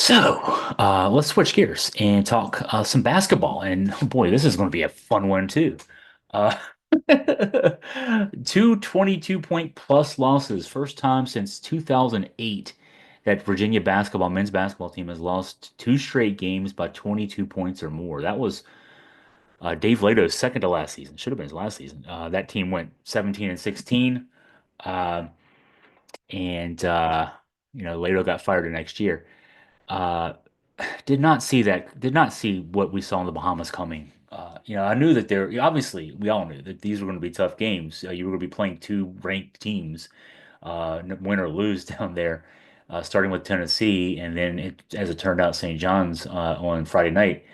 So, let's switch gears and talk some basketball. And oh boy, this is going to be a fun one too. Uh, two 22-point plus losses, first time since 2008 that Virginia basketball, men's basketball team has lost two straight games by 22 points or more. That was Dave Lato's second to last season. Should have been his last season. That team went 17 and 16, uh, and Lato got fired the next year. Uh, did not see that, did not see what we saw in the Bahamas coming. I knew that obviously, we all knew that these were going to be tough games. You were going to be playing two ranked teams, win or lose down there, starting with Tennessee, and then as it turned out, St. John's on Friday night.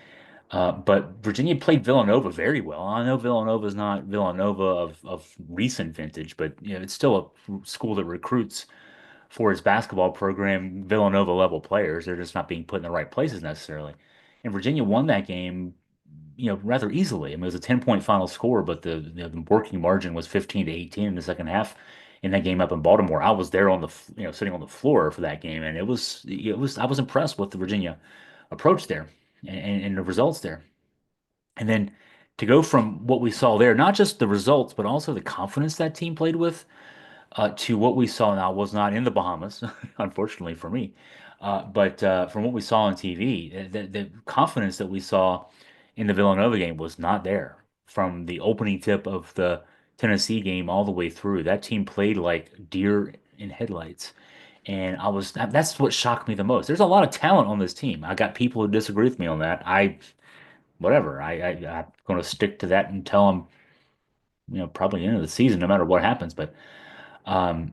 But Virginia played Villanova very well. I know Villanova is not Villanova of recent vintage, but it's still a school that recruits for its basketball program, Villanova level players. They're just not being put in the right places necessarily. And Virginia won that game, rather easily. I mean, it was a 10-point final score, but the working margin was 15 to 18 in the second half in that game up in Baltimore. I was there sitting on the floor for that game, and I was impressed with the Virginia approach there and the results there. And then to go from what we saw there, not just the results, but also the confidence that team played with, to what we saw now was not in the Bahamas, unfortunately for me. But from what we saw on TV, the confidence that we saw in the Villanova game was not there. From the opening tip of the Tennessee game all the way through, that team played like deer in headlights. And that's what shocked me the most. There's a lot of talent on this team. I got people who disagree with me on that. Whatever. I'm going to stick to that until I'm, probably the end of the season, no matter what happens. But um,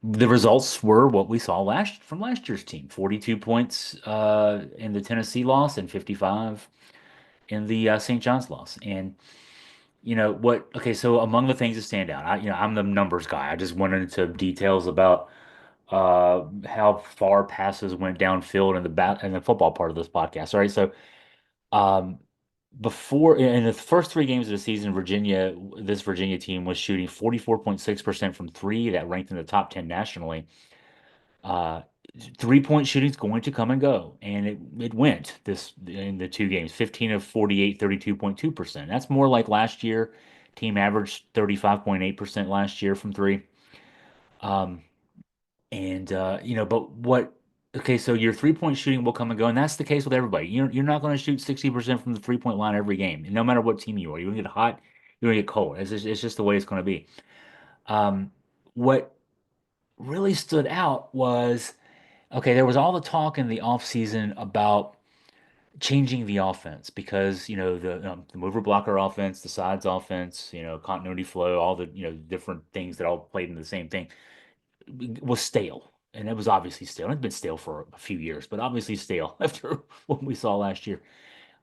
the results were what we saw from last year's team: 42 points in the Tennessee loss and 55 in the St. John's loss. And you know what? Okay, so among the things that stand out, I'm the numbers guy. I just went into details about how far passes went downfield in the football part of this podcast. All right, so um, before in the first three games of the season, this Virginia team was shooting 44.6% from three. That ranked in the top 10 nationally. Uh, 3-point shooting is going to come and go, and it went this in the two games, 15 of 48, 32.2%. That's more like last year. Team averaged 35.8% last year from three. Um, but okay, so your 3-point shooting will come and go, and that's the case with everybody. You're not going to shoot 60% from the 3-point line every game, no matter what team you are. You're going to get hot, you're going to get cold. It's just the way it's going to be. Um, what really stood out was, okay, there was all the talk in the offseason about changing the offense because, the mover blocker offense, the sides offense, continuity flow, all the, different things that all played in the same thing was stale. And it was obviously stale. It's been stale for a few years, but obviously stale after what we saw last year.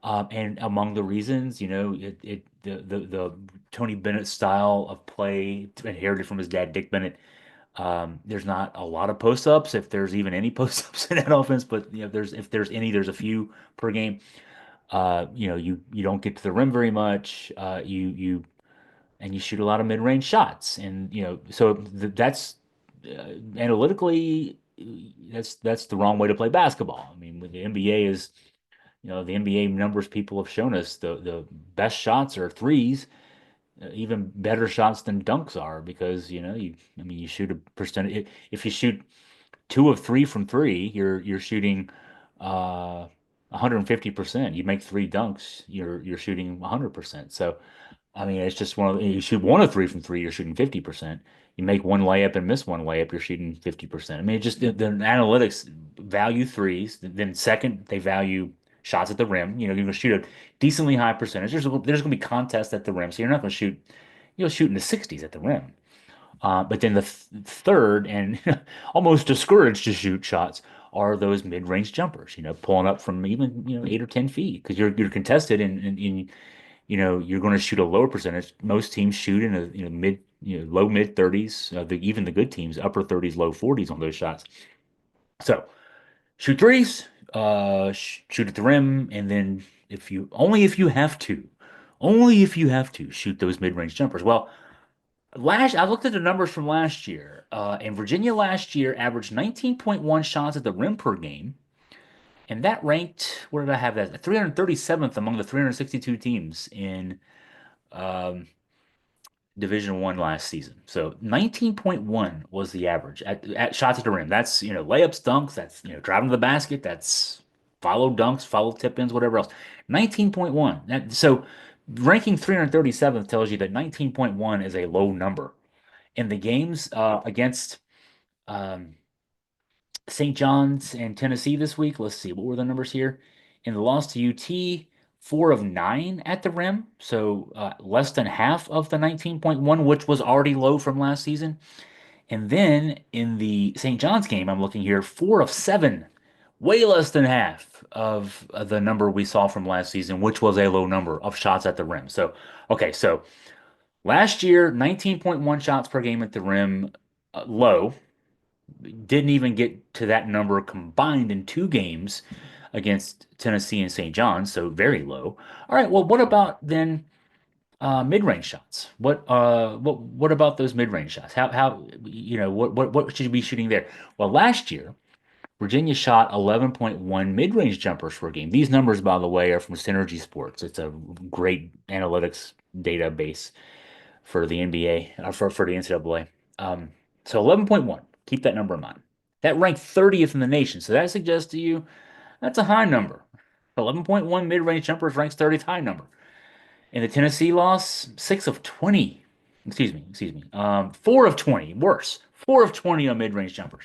And among the reasons, the Tony Bennett style of play inherited from his dad, Dick Bennett. There's not a lot of post-ups, if there's even any post-ups in that offense, but if there's any, there's a few per game. You don't get to the rim very much. You shoot a lot of mid-range shots, and so that's analytically, that's the wrong way to play basketball. I mean, with the NBA is, the NBA numbers people have shown us the best shots are threes, even better shots than dunks are because I mean, you shoot a percentage. If you shoot two of three from three, you're shooting 150%. You make three dunks, you're shooting 100%. So I mean, it's just you shoot one of three from three, you're shooting 50%. You make one layup and miss one layup, you're shooting 50%. I mean, it just the analytics value threes. Then second, they value shots at the rim. You're going to shoot a decently high percentage. There's going to be contests at the rim, so you're not going to you'll shoot in the 60s at the rim. But then the third and almost discouraged to shoot shots are those mid-range jumpers, pulling up from even, 8 or 10 feet because you're contested and you're going to shoot a lower percentage. Most teams shoot in a low mid 30s. Even the good teams, upper 30s, low 40s on those shots. So shoot threes, shoot at the rim, and then if you have to, only if you have to shoot those mid-range jumpers. Well, I looked at the numbers from last year, and Virginia last year averaged 19.1 shots at the rim per game, And that ranked, where did I have that? 337th among the 362 teams in um, Division One last season. So 19.1 was the average at shots at the rim. That's, layups, dunks, that's, driving to the basket, that's follow dunks, follow tip-ins, whatever else. 19.1. So ranking 337th tells you that 19.1 is a low number. In the games against um, St. John's and Tennessee this week. Let's see, what were the numbers here? In the loss to UT, 4 of 9 at the rim, so less than half of the 19.1, which was already low from last season. And then in the St. John's game, I'm looking here, 4 of 7, way less than half of the number we saw from last season, which was a low number of shots at the rim. So, okay, so last year, 19.1 shots per game at the rim, low, didn't even get to that number combined in 2 games against Tennessee and St. John's, so very low. All right, well, what about then mid-range shots? What about those mid-range shots? How what should you be shooting there? Well, last year Virginia shot 11.1 mid-range jumpers per game. These numbers, by the way, are from Synergy Sports. It's a great analytics database for the NBA, for the NCAA. So 11.1. Keep that number in mind. That ranked 30th in the nation. So that suggests to you that's a high number. 11.1 mid-range jumpers ranks 30th high number. In the Tennessee loss, 6 of 20. Excuse me. 4 of 20. Worse. 4 of 20 on mid-range jumpers.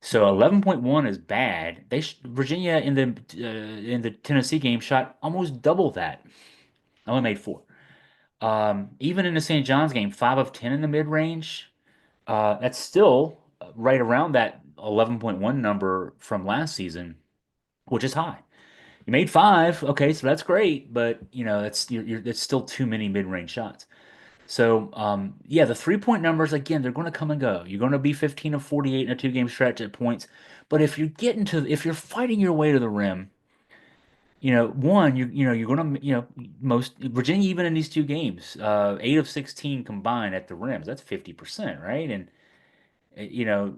So 11.1 is bad. Virginia in the Tennessee game shot almost double that. Only made 4. Even in the St. John's game, 5 of 10 in the mid range. That's still right around that 11.1 number from last season, which is high. You made 5, okay, so that's great, but that's still too many mid-range shots. So yeah, the 3-point numbers again, they're going to come and go. You're going to be 15 of 48 in a 2-game stretch at points, but if you're fighting your way to the rim, one, you're gonna, most Virginia, even in these 2 games, 8 of 16 combined at the rims. That's 50%, right? And you know,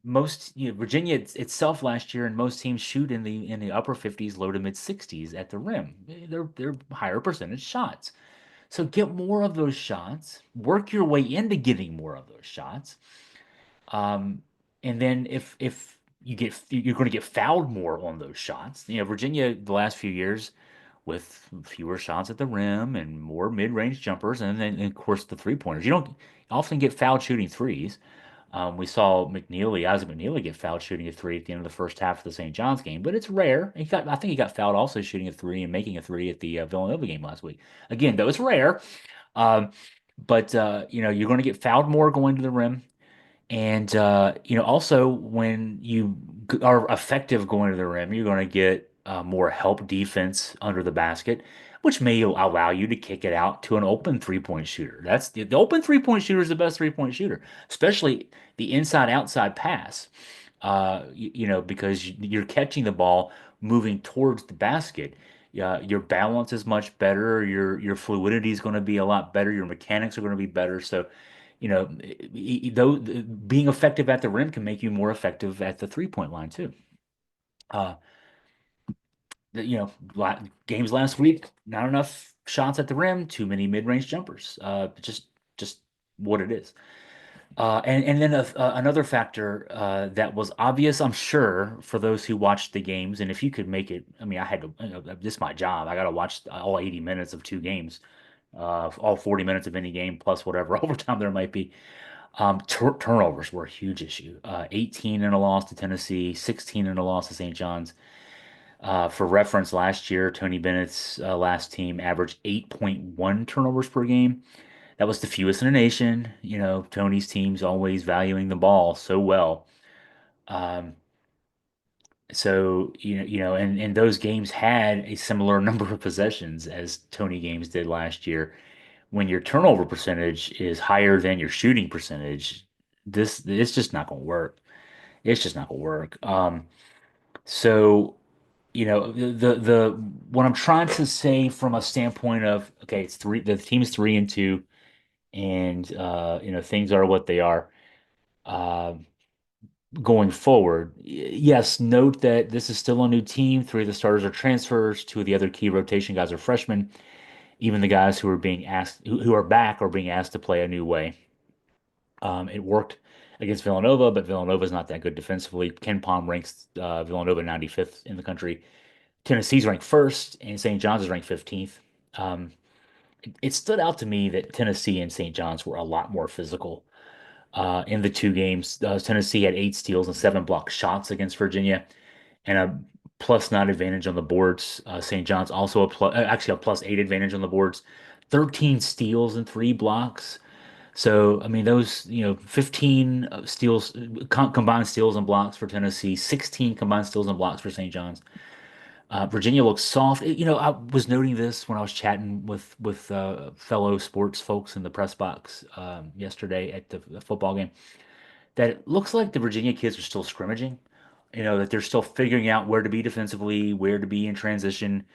most Virginia itself last year and most teams shoot in the upper 50s, low to mid 60s at the rim. They're higher percentage shots. So get more of those shots. Work your way into getting more of those shots. Um, and then if you're going to get fouled more on those shots. Virginia the last few years with fewer shots at the rim and more mid-range jumpers, and then of course the three-pointers. You don't often get fouled shooting threes. We saw Isaac McNeely get fouled shooting a three at the end of the first half of the St. John's game, but it's rare. I think he got fouled also shooting a three and making a three at the Villanova game last week. Again, though it's rare, um, but you're going to get fouled more going to the rim. And also when you are effective going to the rim, you're going to get more help defense under the basket, which may allow you to kick it out to an open three-point shooter. That's the open three-point shooter is the best three-point shooter, especially the inside-outside pass. Because you're catching the ball moving towards the basket. Your balance is much better. Your fluidity is going to be a lot better. Your mechanics are going to be better. So though being effective at the rim can make you more effective at the three-point line too. Uh, games last week, not enough shots at the rim, too many mid-range jumpers. Just what it is. And then another factor that was obvious, I'm sure, for those who watched the games, and if you could make it, I mean, I had to, this is my job. I got to watch all 80 minutes of 2 games, all 40 minutes of any game, plus whatever overtime there might be. Turnovers were a huge issue. 18 in a loss to Tennessee, 16 in a loss to St. John's. For reference, last year, Tony Bennett's last team averaged 8.1 turnovers per game. That was the fewest in the nation. Tony's team's always valuing the ball so well. Um, and those games had a similar number of possessions as Tony games did last year. When your turnover percentage is higher than your shooting percentage, this it's just not going to work. It's just not going to work. So the what I'm trying to say from a standpoint of okay, the team is 3-2, and things are what they are. Um, going forward. Yes, note that this is still a new team. Three of the starters are transfers. Two of the other key rotation guys are freshmen. Even the guys who are being asked, who are back, are being asked to play a new way. It worked against Villanova, but Villanova is not that good defensively. Ken Palm ranks Villanova 95th in the country. Tennessee's ranked first, and St. John's is ranked 15th. Um, it stood out to me that Tennessee and St. John's were a lot more physical in the two games. Tennessee had 8 steals and 7 block shots against Virginia, and a +9 advantage on the boards. St. John's also actually a +8 advantage on the boards. 13 steals and 3 blocks. So, I mean, those, 15 steals, combined steals and blocks for Tennessee, 16 combined steals and blocks for St. John's. Virginia looks soft. I was noting this when I was chatting with fellow sports folks in the press box yesterday at the football game, that it looks like the Virginia kids are still scrimmaging. That they're still figuring out where to be defensively, where to be in transition,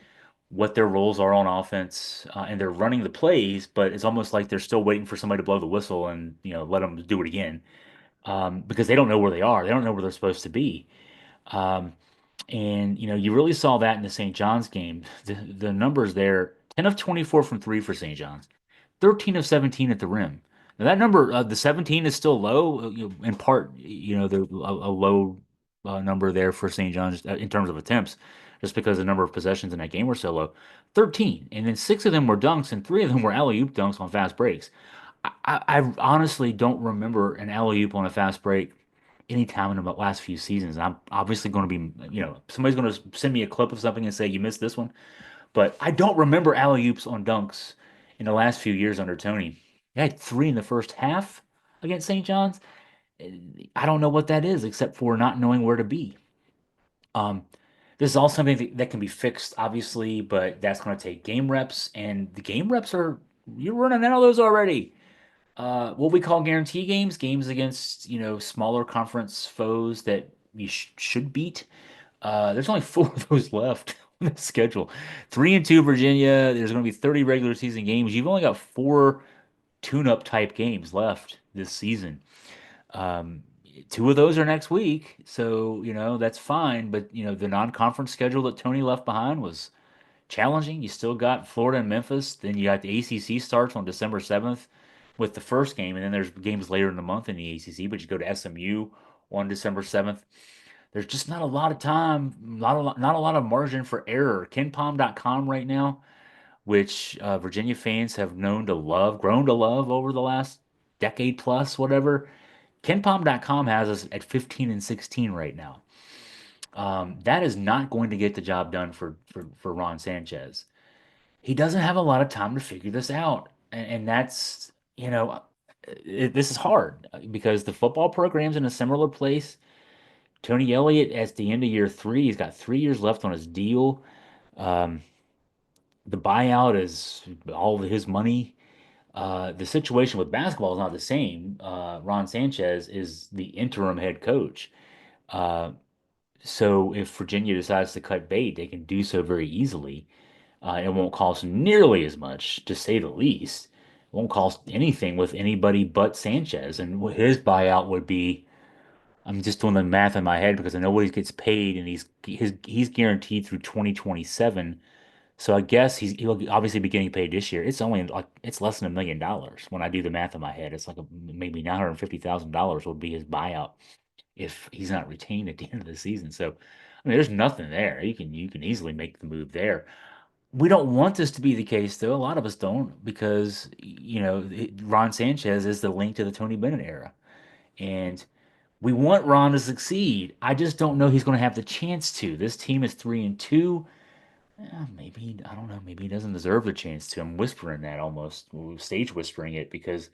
what their roles are on offense, and they're running the plays, but it's almost like they're still waiting for somebody to blow the whistle and let them do it again, because they don't know where they are. They don't know where they're supposed to be. Um, and you really saw that in the St. John's game. The numbers there: 10 of 24 from three for St. John's, 13 of 17 at the rim. Now that number, the 17 is still low, in part, there's a low number there for St. John's in terms of attempts, just because the number of possessions in that game were so low. 13, and then 6 of them were dunks, and 3 of them were alley-oop dunks on fast breaks. I honestly don't remember an alley-oop on a fast break anytime in the last few seasons. I'm obviously going to be, somebody's going to send me a clip of something and say, you missed this one. But I don't remember alley-oops on dunks in the last few years under Tony. He had 3 in the first half against St. John's. I don't know what that is except for not knowing where to be. Um, this is all something that can be fixed, obviously, but that's going to take game reps, and the game reps are, you're running out of those already. What we call guarantee games, games against, smaller conference foes that you should beat. There's only 4 of those left on the schedule. 3-2 Virginia. There's going to be 30 regular season games. You've only got 4 tune-up type games left this season. Um, 2 of those are next week, so that's fine. But the non-conference schedule that Tony left behind was challenging. You still got Florida and Memphis. Then you got the ACC starts on December 7th with the first game, and then there's games later in the month in the ACC. But you go to SMU on December 7th. There's just not a lot of time, not a lot of margin for error. KenPom.com right now, which Virginia fans have known to love, grown to love over the last decade plus, whatever. KenPom.com has us at 15 and 16 right now. That is not going to get the job done for Ron Sanchez. He doesn't have a lot of time to figure this out, and that's this is hard because the football program's in a similar place. Tony Elliott at the end of year three, he's got 3 years left on his deal. Um, the buyout is all of his money. The situation with basketball is not the same. Ron Sanchez is the interim head coach. Uh, so if Virginia decides to cut bait, they can do so very easily. It won't cost nearly as much, to say the least. It won't cost anything with anybody but Sanchez. And what his buyout would be, I'm just doing the math in my head because I know what he gets paid, and he's guaranteed through 2027. So I guess he'll obviously be getting paid this year. It's only like it's less than $1 million when I do the math in my head. It's like maybe $950,000 would be his buyout if he's not retained at the end of the season. So I mean, there's nothing there. You can easily make the move there. We don't want this to be the case, though. A lot of us don't, because Ron Sanchez is the link to the Tony Bennett era, and we want Ron to succeed. I just don't know he's going to have the chance to. This team is 3-2. Maybe, I don't know. Maybe he doesn't deserve the chance to. I'm whispering that, almost stage whispering it, because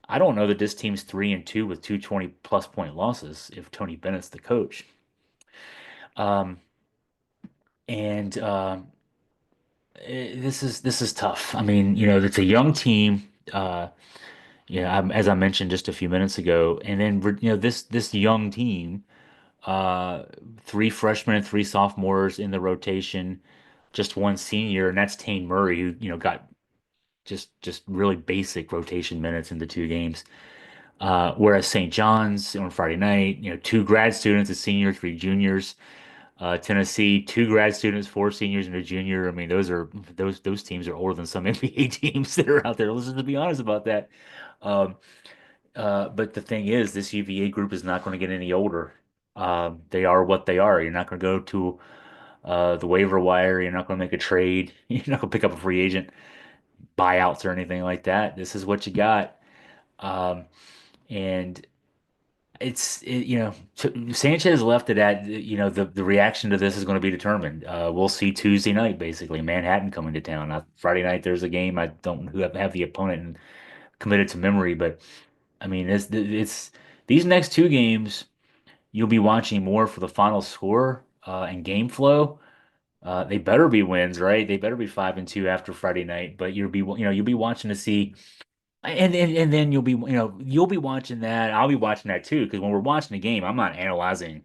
I don't know that this team's 3-2 with 220 plus point losses if Tony Bennett's the coach. Um, and this is tough. I mean, it's a young team. As I mentioned just a few minutes ago, and then this young team, uh, 3 freshmen and 3 sophomores in the rotation, just one senior, and that's Tane Murray, who got just really basic rotation minutes in the 2 games. Whereas St. John's on Friday night, two grad students, a senior, three juniors. Tennessee, two grad students, four seniors, and a junior. I mean, those teams are older than some NBA teams that are out there. Let's just be honest about that. Um, but the thing is, this UVA group is not going to get any older. They are what they are. You're not going to go to the waiver wire. You're not going to make a trade. You're not going to pick up a free agent buyouts or anything like that. This is what you got. Um, and Sanchez left it at, the reaction to this is going to be determined. We'll see Tuesday night, basically, Manhattan coming to town. Friday night, there's a game. I don't have the opponent committed to memory, but I mean, it's these next two games, you'll be watching more for the final score and game flow. They better be wins, right? They better be 5-2 after Friday night, but you'll be watching to see. And then you'll be watching that. I'll be watching that too because when we're watching the game, I'm not analyzing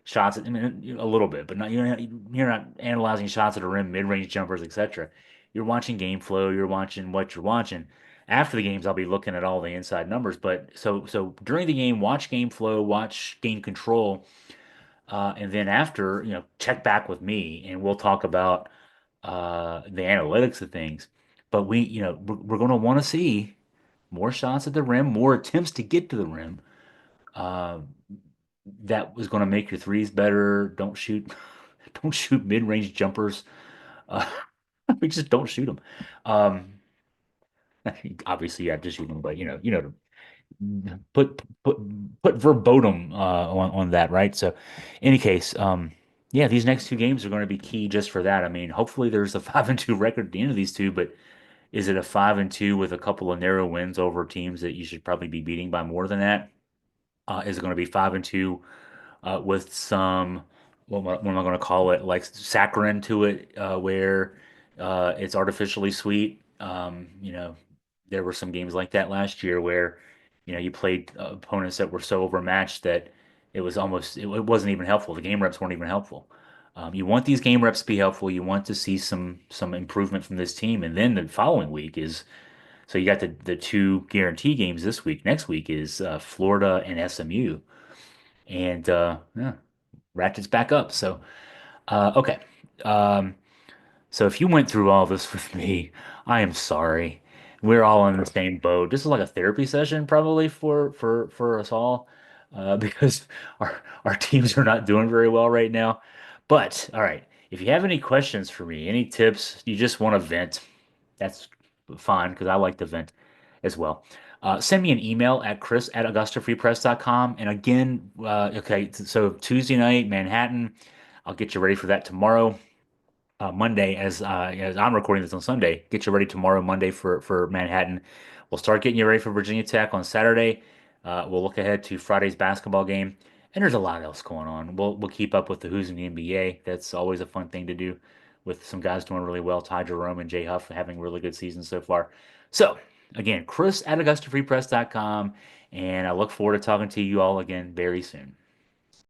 shots. I mean, a little bit, but not you're not analyzing shots at the rim, mid-range jumpers, etc. You're watching game flow. You're watching what you're watching. After the games, I'll be looking at all the inside numbers. But so during the game, watch game flow, watch game control, and then after, check back with me, and we'll talk about the analytics of things. But we're going to want to see more shots at the rim, more attempts to get to the rim. Uh, that was going to make your threes better. Don't shoot, don't shoot mid-range jumpers. Uh, we just don't shoot them. Um, obviously you have to shoot them, but put put verbatim on that, right? So, any case, yeah, these next two games are going to be key just for that. I mean, hopefully there's a 5-2 record at the end of these two, but is it a 5-2 with a couple of narrow wins over teams that you should probably be beating by more than that? Is it going to be 5-2 with some what am I going to call it, like saccharin to it, where it's artificially sweet? There were some games like that last year where you played opponents that were so overmatched that it wasn't even helpful. The game reps weren't even helpful. You want these game reps to be helpful. You want to see some improvement from this team, and then the following week is so you got the two guarantee games this week. Next week is Florida and SMU, and yeah, ratchets back up. So okay, um, so if you went through all this with me, I am sorry. We're all in the same boat. This is like a therapy session, probably for us all, because our teams are not doing very well right now. But all right, if you have any questions for me, any tips, you just want to vent, that's fine because I like to vent as well. Send me an email at chris@augustafreepress.com. And again, okay, so Tuesday night, Manhattan, I'll get you ready for that tomorrow. Monday, as I'm recording this on Sunday, get you ready tomorrow, Monday for Manhattan. We'll start getting you ready for Virginia Tech on Saturday. We'll look ahead to Friday's basketball game, and there's a lot else going on. We'll keep up with the who's in the NBA. That's always a fun thing to do with some guys doing really well. Ty Jerome and Jay Huff having really good seasons so far. So again, Chris at AugustaFreePress.com, and I look forward to talking to you all again very soon.